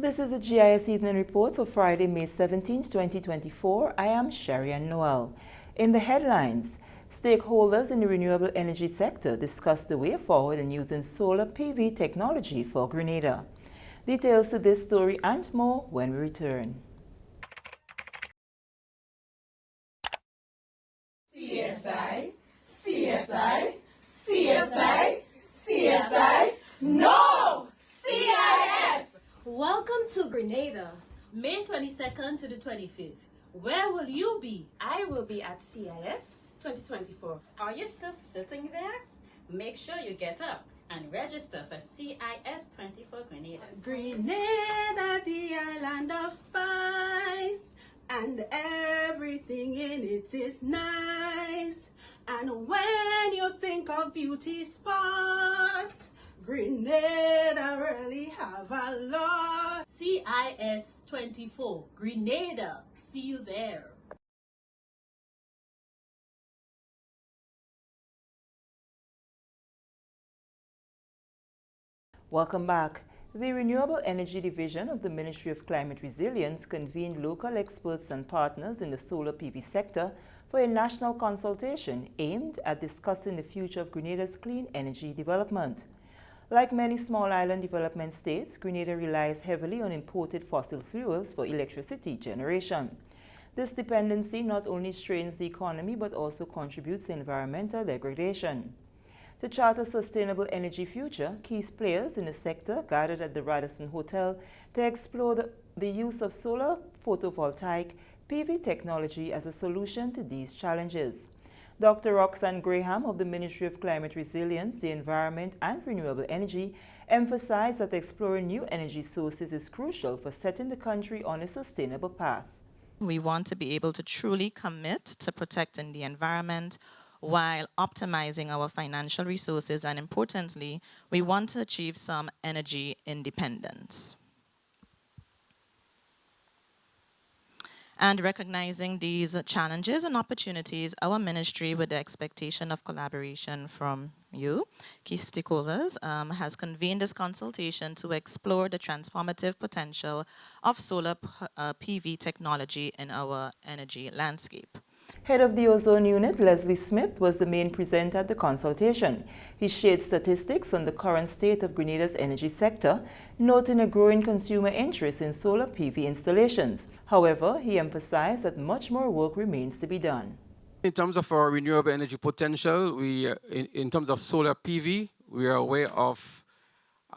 This is the GIS Evening Report for Friday, May 17, 2024. I am Sherry Noel. In the headlines, stakeholders in the renewable energy sector discuss the way forward in using solar PV technology for Grenada. Details to this story and more when we return. CSI, CSI, CSI, CSI, no! CIS! Welcome to Grenada, May 22nd to the 25th. Where will you be? I will be at CIS 2024. Are you still sitting there? Make sure you get up and register for CIS 24 Grenada. Grenada, the island of spice, and everything in it is nice. And when you think of beauty spots, Grenada really have a lot. CIS 24 Grenada. See you there. Welcome back. The Renewable Energy Division of the Ministry of Climate Resilience convened local experts and partners in the solar PV sector for a national consultation aimed at discussing the future of Grenada's clean energy development. Like many small island development states, Grenada relies heavily on imported fossil fuels for electricity generation. This dependency not only strains the economy but also contributes to environmental degradation. To chart a sustainable energy future, key players in the sector gathered at the Radisson Hotel to explore the use of solar photovoltaic PV technology as a solution to these challenges. Dr. Roxanne Graham of the Ministry of Climate Resilience, the Environment and Renewable Energy emphasized that exploring new energy sources is crucial for setting the country on a sustainable path. We want to be able to truly commit to protecting the environment while optimizing our financial resources, and importantly, we want to achieve some energy independence. And recognizing these challenges and opportunities, our ministry, with the expectation of collaboration from you, key stakeholders, has convened this consultation to explore the transformative potential of solar PV technology in our energy landscape. Head of the Ozone Unit, Leslie Smith, was the main presenter at the consultation. He shared statistics on the current state of Grenada's energy sector, noting a growing consumer interest in solar PV installations. However, he emphasized that much more work remains to be done. In terms of our renewable energy potential, in terms of solar PV, we are aware of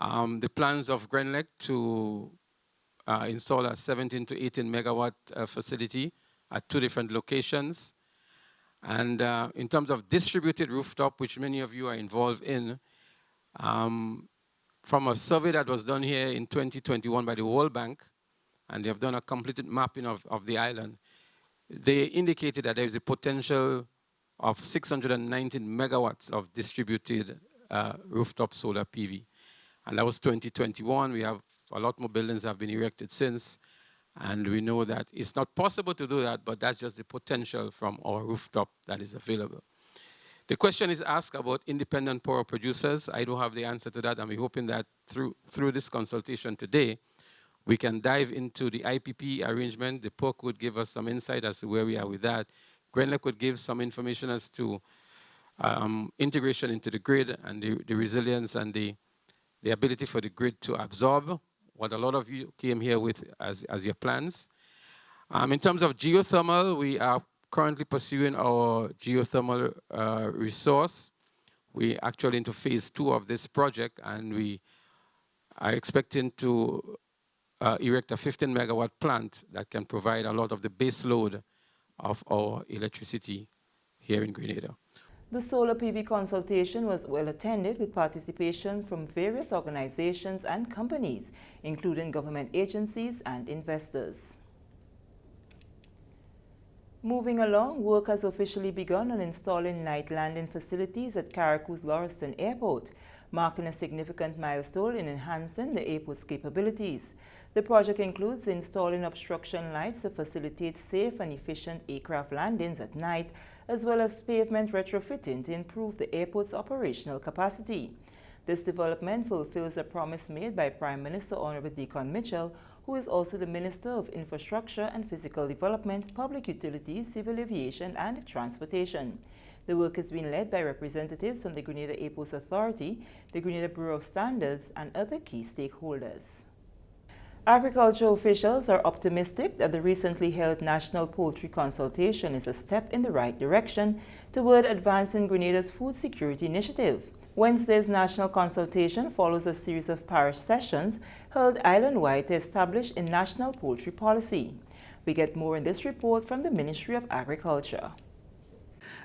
the plans of Grenada to install a 17 to 18 megawatt facility at 2 different locations. And in terms of distributed rooftop, which many of you are involved in, from a survey that was done here in 2021 by the World Bank, and they have done a completed mapping of the island, they indicated that there is a potential of 619 megawatts of distributed rooftop solar PV. And that was 2021. We have a lot more buildings have been erected since. And we know that it's not possible to do that, but that's just the potential from our rooftop that is available. The question is asked about independent power producers. I don't have the answer to that, and we're hoping that through this consultation today, we can dive into the IPP arrangement. The POC would give us some insight as to where we are with that. Grenada could give some information as to integration into the grid and the resilience and the ability for the grid to absorb what a lot of you came here with as your plans. In terms of geothermal, we are currently pursuing our geothermal resource. We're actually into phase 2 of this project, and we are expecting to erect a 15 megawatt plant that can provide a lot of the base load of our electricity here in Grenada. The solar PV consultation was well attended with participation from various organizations and companies, including government agencies and investors. Moving along, work has officially begun on installing night landing facilities at Carriacou's Lauriston Airport, marking a significant milestone in enhancing the airport's capabilities. The project includes installing obstruction lights to facilitate safe and efficient aircraft landings at night, as well as pavement retrofitting to improve the airport's operational capacity. This development fulfills a promise made by Prime Minister Honorable Deacon Mitchell, who is also the Minister of Infrastructure and Physical Development, Public Utilities, Civil Aviation and Transportation. The work has been led by representatives from the Grenada Airports Authority, the Grenada Bureau of Standards, and other key stakeholders. Agricultural officials are optimistic that the recently held National Poultry Consultation is a step in the right direction toward advancing Grenada's food security initiative. Wednesday's national consultation follows a series of parish sessions held island-wide to establish a national poultry policy. We get more in this report from the Ministry of Agriculture.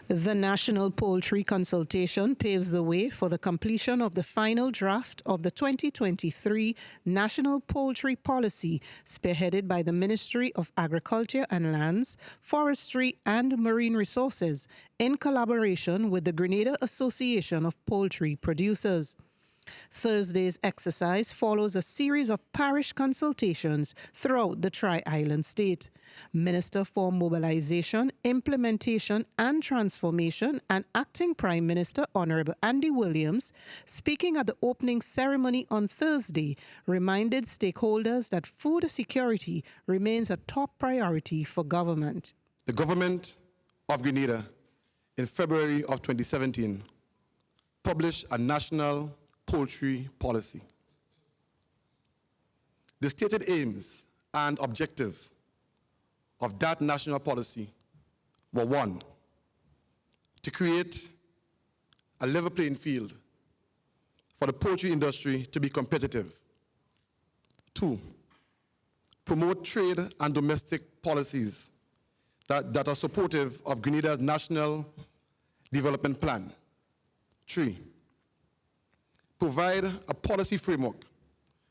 The National Poultry Consultation paves the way for the completion of the final draft of the 2023 National Poultry Policy, spearheaded by the Ministry of Agriculture and Lands, Forestry and Marine Resources, in collaboration with the Grenada Association of Poultry Producers. Thursday's exercise follows a series of parish consultations throughout the Tri-Island state. Minister for Mobilization, Implementation and Transformation and Acting Prime Minister Honorable Andy Williams, speaking at the opening ceremony on Thursday, reminded stakeholders that food security remains a top priority for government. The government of Grenada, in February of 2017, published a national poultry policy. The stated aims and objectives of that national policy were: 1, to create a level playing field for the poultry industry to be competitive. 2, promote trade and domestic policies that are supportive of Grenada's national development plan. 3, provide a policy framework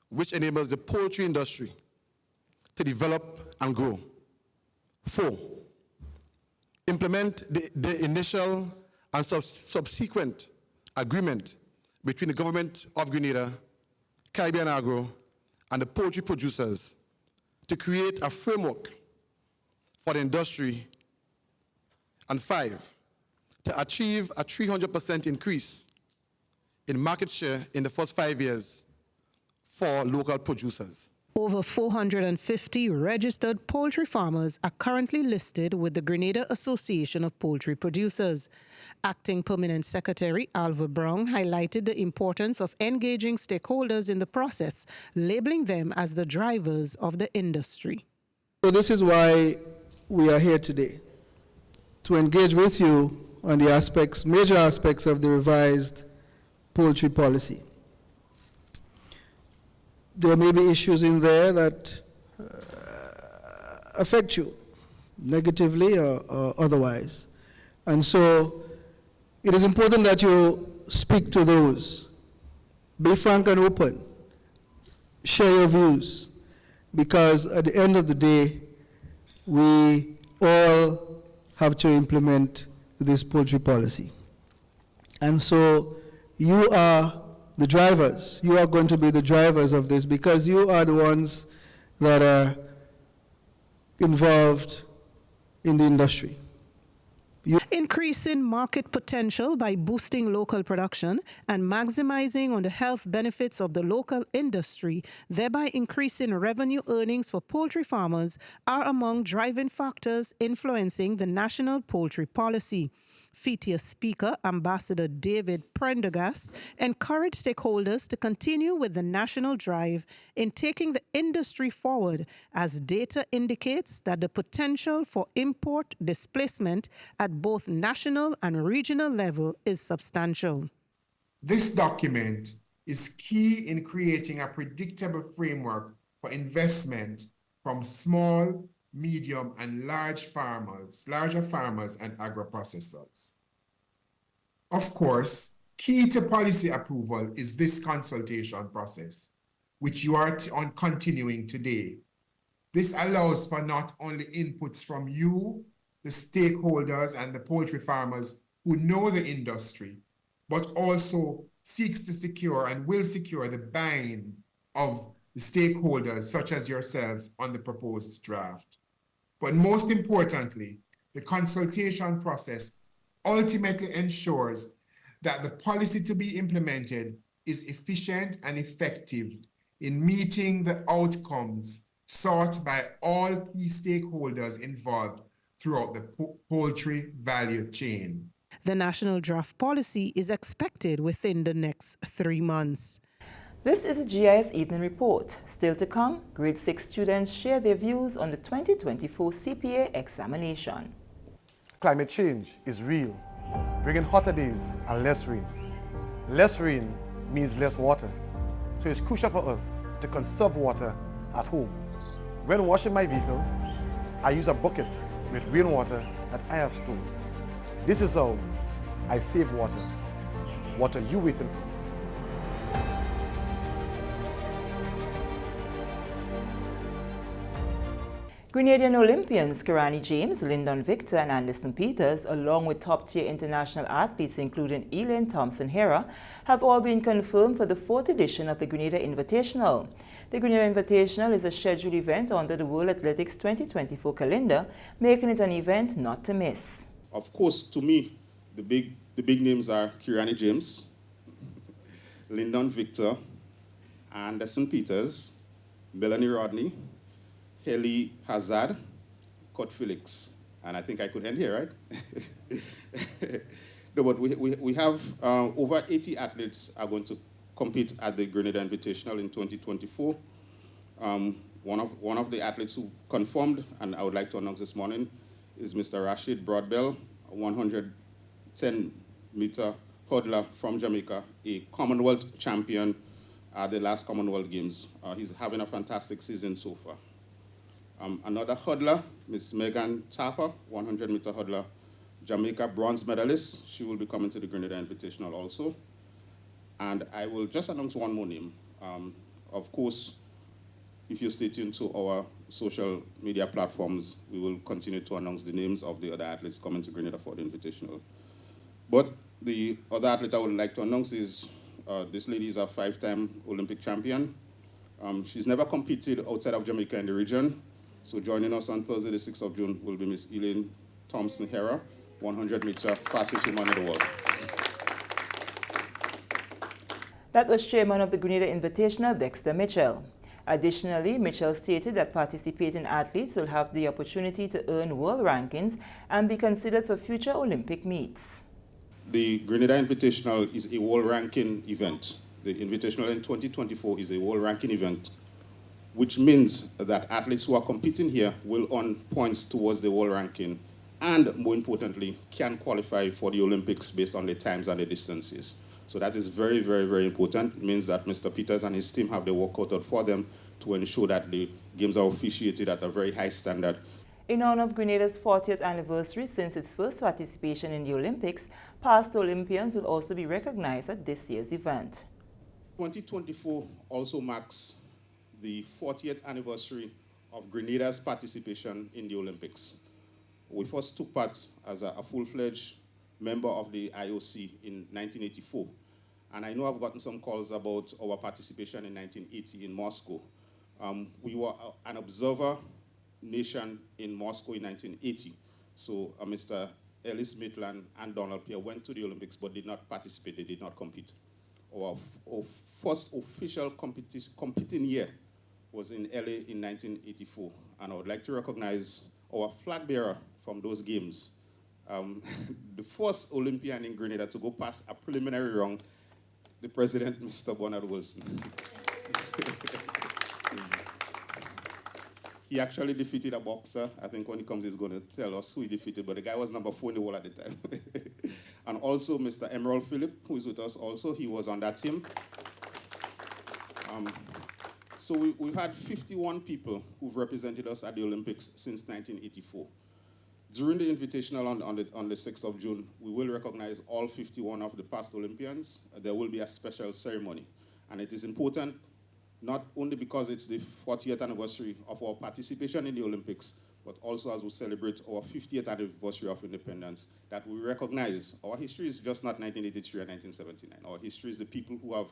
which enables the poultry industry to develop and grow. 4, implement the initial and subsequent agreement between the government of Grenada, Caribbean Agro, and the poultry producers to create a framework for the industry. And 5, to achieve a 300% increase in market share in the first 5 years for local producers. Over 450 registered poultry farmers are currently listed with the Grenada Association of Poultry Producers. Acting Permanent Secretary Alva Brown highlighted the importance of engaging stakeholders in the process, labeling them as the drivers of the industry. So this is why we are here today, to engage with you on the major aspects of the revised poultry policy. There may be issues in there that affect you negatively or otherwise. And so it is important that you speak to those. Be frank and open. Share your views. Because at the end of the day, we all have to implement this poultry policy. And so you are the drivers. You are going to be the drivers of this because you are the ones that are involved in the industry. Increasing market potential by boosting local production and maximizing on the health benefits of the local industry, thereby increasing revenue earnings for poultry farmers, are among driving factors influencing the national poultry policy. FITIA Speaker Ambassador David Prendergast encouraged stakeholders to continue with the national drive in taking the industry forward, as data indicates that the potential for import displacement at both national and regional level is substantial. This document is key in creating a predictable framework for investment from small, medium, and larger farmers and agro-processors. Of course, key to policy approval is this consultation process, which you are continuing today. This allows for not only inputs from you, the stakeholders and the poultry farmers who know the industry, but also seeks to secure and will secure the buy-in of the stakeholders such as yourselves on the proposed draft. But most importantly, the consultation process ultimately ensures that the policy to be implemented is efficient and effective in meeting the outcomes sought by all key stakeholders involved throughout the poultry value chain. The National Draft Policy is expected within the next 3 months. This is a GIS Evening Report. Still to come, Grade 6 students share their views on the 2024 CPA examination. Climate change is real, bringing hotter days and less rain. Less rain means less water, so it's crucial for us to conserve water at home. When washing my vehicle, I use a bucket with rainwater that I have stored. This is how I save water. What are you waiting for? Grenadian Olympians Karani James, Lyndon Victor and Anderson Peters, along with top-tier international athletes including Elaine Thompson-Hera, have all been confirmed for the 4th edition of the Grenada Invitational. The Grenada Invitational is a scheduled event under the World Athletics 2024 calendar, making it an event not to miss. Of course, to me, the big names are Karani James, Lyndon Victor, Anderson Peters, Melanie Rodney, Haley Hazard, Kurt Felix, and I think I could end here, right? No, but we have over 80 athletes are going to compete at the Grenada Invitational in 2024. One of the athletes who confirmed, and I would like to announce this morning, is Mr. Rashid Broadbell, a 110-meter hurdler from Jamaica, a Commonwealth champion at the last Commonwealth Games. He's having a fantastic season so far. Another hurdler, Ms. Megan Tapper, 100-meter hurdler, Jamaica bronze medalist. She will be coming to the Grenada Invitational also. And I will just announce one more name. Of course, if you stay tuned to our social media platforms, we will continue to announce the names of the other athletes coming to Grenada for the Invitational. But the other athlete I would like to announce is, this lady is a 5-time Olympic champion. She's never competed outside of Jamaica in the region. So joining us on Thursday, the 6th of June, will be Miss Elaine Thompson-Hera, 100-meter fastest woman in the world. That was Chairman of the Grenada Invitational, Dexter Mitchell. Additionally, Mitchell stated that participating athletes will have the opportunity to earn world rankings and be considered for future Olympic meets. The Grenada Invitational is a world ranking event. The Invitational in 2024 is a world ranking event, which means that athletes who are competing here will earn points towards the world ranking and, more importantly, can qualify for the Olympics based on the times and the distances. So that is very, very, very important. It means that Mr. Peters and his team have the work cut out for them to ensure that the games are officiated at a very high standard. In honor of Grenada's 40th anniversary since its first participation in the Olympics, past Olympians will also be recognized at this year's event. 2024 also marks the 40th anniversary of Grenada's participation in the Olympics. We first took part as a full-fledged member of the IOC in 1984. And I know I've gotten some calls about our participation in 1980 in Moscow. We were an observer nation in Moscow in 1980. So Mr. Ellis Maitland and Donald Pierre went to the Olympics but did not participate, they did not compete. Our first official competing year was in LA in 1984. And I would like to recognize our flag bearer from those games. The first Olympian in Grenada to go past a preliminary round, the president, Mr. Bernard Wilson. He actually defeated a boxer. I think when he comes, he's going to tell us who he defeated, but the guy was number 4 in the world at the time. And also Mr. Emerald Phillip, who is with us also, he was on that team. So we've had 51 people who've represented us at the Olympics since 1984. During the Invitational on the 6th of June, we will recognize all 51 of the past Olympians. There will be a special ceremony. And it is important, not only because it's the 40th anniversary of our participation in the Olympics, but also as we celebrate our 50th anniversary of independence, that we recognize our history is just not 1983 and 1979. Our history is the people who have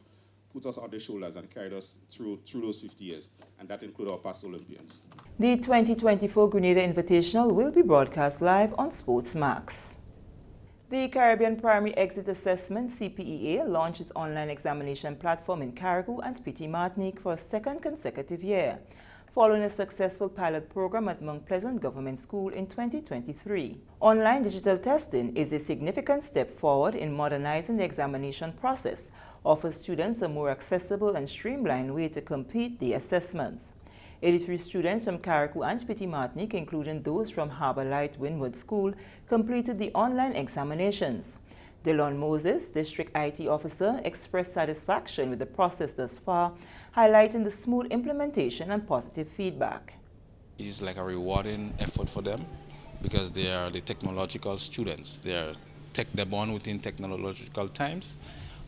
put us on their shoulders and carried us through those 50 years, and that includes our past Olympians. The 2024 Grenada Invitational will be broadcast live on Sports Max. The Caribbean Primary Exit Assessment (CPEA) launched its online examination platform in Carriacou and Petit Martinique for a second consecutive year, following a successful pilot program at Mount Pleasant Government School in 2023. Online digital testing is a significant step forward in modernizing the examination process, offers students a more accessible and streamlined way to complete the assessments. 83 students from Carriacou and Petit Martinique, including those from Harbour Light Windward School, completed the online examinations. Delon Moses, District IT Officer, expressed satisfaction with the process thus far, highlighting the smooth implementation and positive feedback. It is like a rewarding effort for them because they are the technological students. They're born within technological times.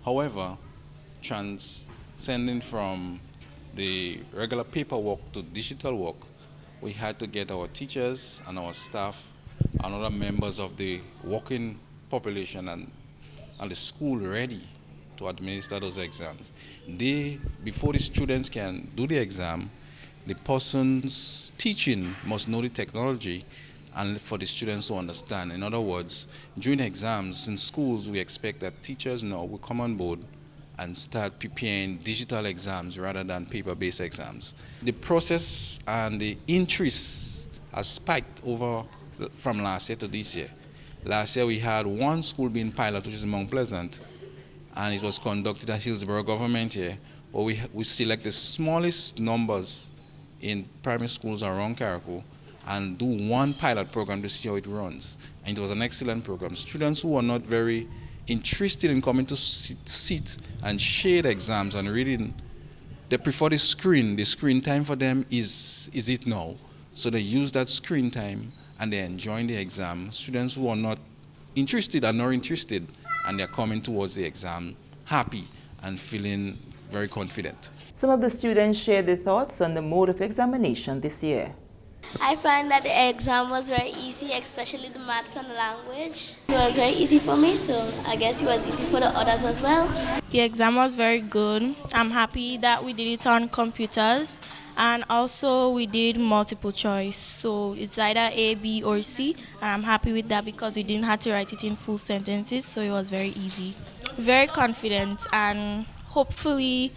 However, transcending from the regular paperwork to digital work, we had to get our teachers and our staff and other members of the working population and the school ready to administer those exams. Before the students can do the exam, the person's teaching must know the technology and for the students to understand. In other words, during exams in schools, we expect that teachers will come on board and start preparing digital exams rather than paper-based exams. The process and the interest has spiked over from last year to this year. Last year we had one school being piloted, which is Mount Pleasant, and it was conducted at Hillsborough Government here, where we select the smallest numbers in primary schools around Carriacou and do one pilot program to see how it runs. And it was an excellent program. Students who are not very interested in coming to sit and shade exams and reading, they prefer the screen. The screen time for them is it now. So they use that screen time and they're enjoying the exam. Students who are not interested are not interested and they're coming towards the exam happy and feeling very confident. Some of the students shared their thoughts on the mode of examination this year. I find that the exam was very easy, especially the maths and language. It was very easy for me, so I guess it was easy for the others as well. The exam was very good. I'm happy that we did it on computers, and also we did multiple choice. So it's either A, B, or C, and I'm happy with that because we didn't have to write it in full sentences, so it was very easy. Very confident, and hopefully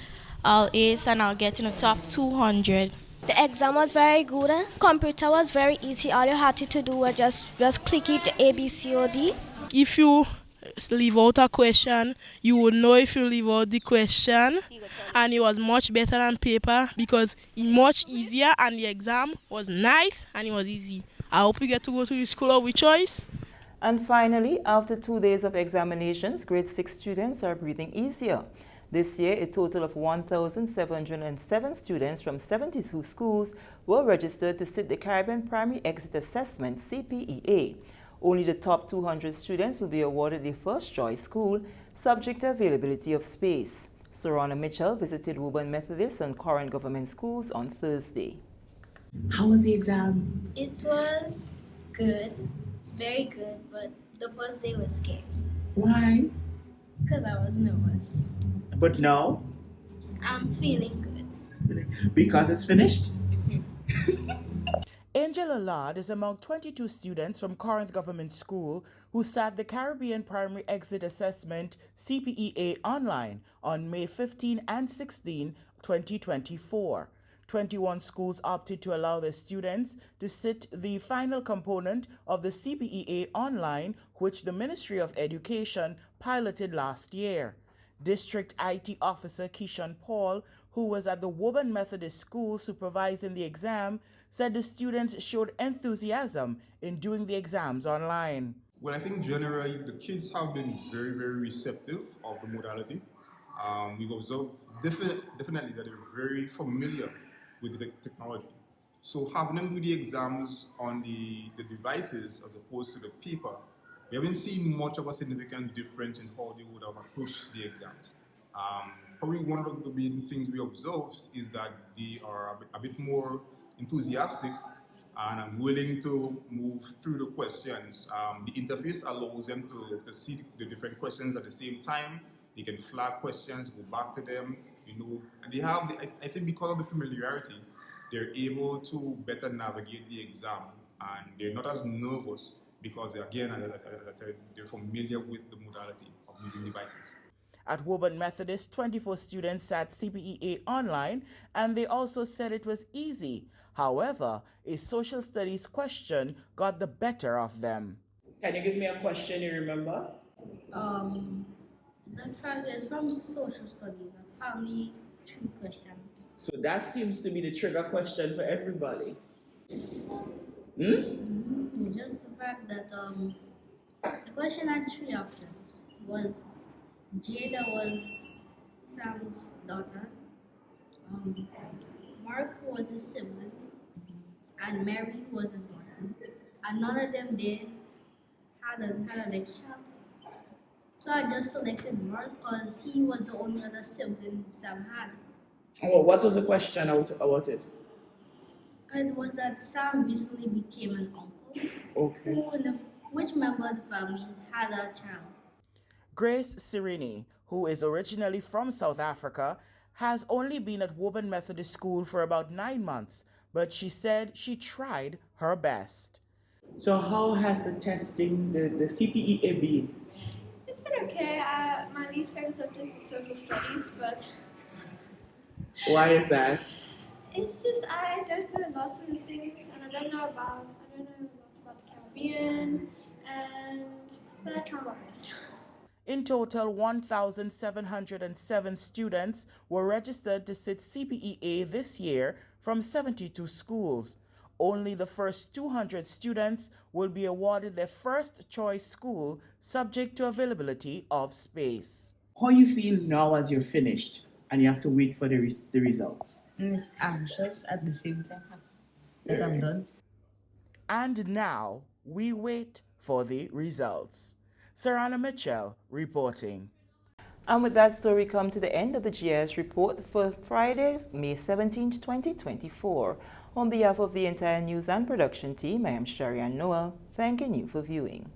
I'll ace and I'll get in the top 200. The exam was very good. Computer was very easy. All you had to do was just click it, A, B, C, or D. If you leave out a question, you would know if you leave out the question. And it was much better than paper because it's much easier and the exam was nice and it was easy. I hope you get to go to the school of your choice. And finally, after 2 days of examinations, grade 6 students are breathing easier. This year, a total of 1,707 students from 72 schools were registered to sit the Caribbean Primary Exit Assessment (CPEA). Only the top 200 students will be awarded a first-choice school, subject to availability of space. Sorana Mitchell visited Woburn Methodist and Corinth Government Schools on Thursday. How was the exam? It was good, very good, but the first day was scary. Why? Because I was nervous. But now? I'm feeling good. Because it's finished? Angela Allard is among 22 students from Corinth Government School who sat the Caribbean Primary Exit Assessment (CPEA) online on May 15 and 16, 2024. 21 schools opted to allow their students to sit the final component of the CPEA online, which the Ministry of Education piloted last year. District IT Officer Keishan Paul, who was at the Woburn Methodist School supervising the exam, said the students showed enthusiasm in doing the exams online. Well, I think generally the kids have been very, very receptive of the modality. We've observed definitely that they're very familiar with the technology. So having them do the exams on the devices as opposed to the paper, we haven't seen much of a significant difference in how they would have approached the exams. Probably one of the main things we observed is that they are a bit more enthusiastic and willing to move through the questions. The interface allows them to see the different questions at the same time. They can flag questions, go back to them, and they have, I think because of the familiarity, they're able to better navigate the exam and they're not as nervous because, again, as I said, they're familiar with the modality of using devices. At Woburn Methodist, 24 students sat CPEA online, and they also said it was easy. However, a social studies question got the better of them. Can you give me a question you remember? It's from social studies, a family tree question. So that seems to be the trigger question for everybody. Just the fact that the question had 3 options. Was Jada was Sam's daughter, Mark was his sibling, and Mary was his mother. And none of them had a lecture. So I just selected Mark because he was the only other sibling Sam had. Oh, what was the question about it? It was that Sam recently became an uncle. Okay. Which member of the family had a child? Grace Sirini, who is originally from South Africa, has only been at Woburn Methodist School for about 9 months, but she said she tried her best. So how has the testing, the CPEA been? It's been okay. My least favorite subject is social studies, but... Why is that? It's just I don't know lots of the things, and I don't know lots about the Caribbean, but I try my best. In total, 1,707 students were registered to sit CPEA this year from 72 schools. Only the first 200 students will be awarded their first choice school, subject to availability of space. How you feel now as you're finished and you have to wait for the results? I'm just anxious at the same time that I'm done. And now we wait for the results. Sarana Mitchell reporting. And with that story, come to the end of the GIS report for Friday, May 17, 2024. On behalf of the entire news and production team, I am Sharianne Noel, thanking you for viewing.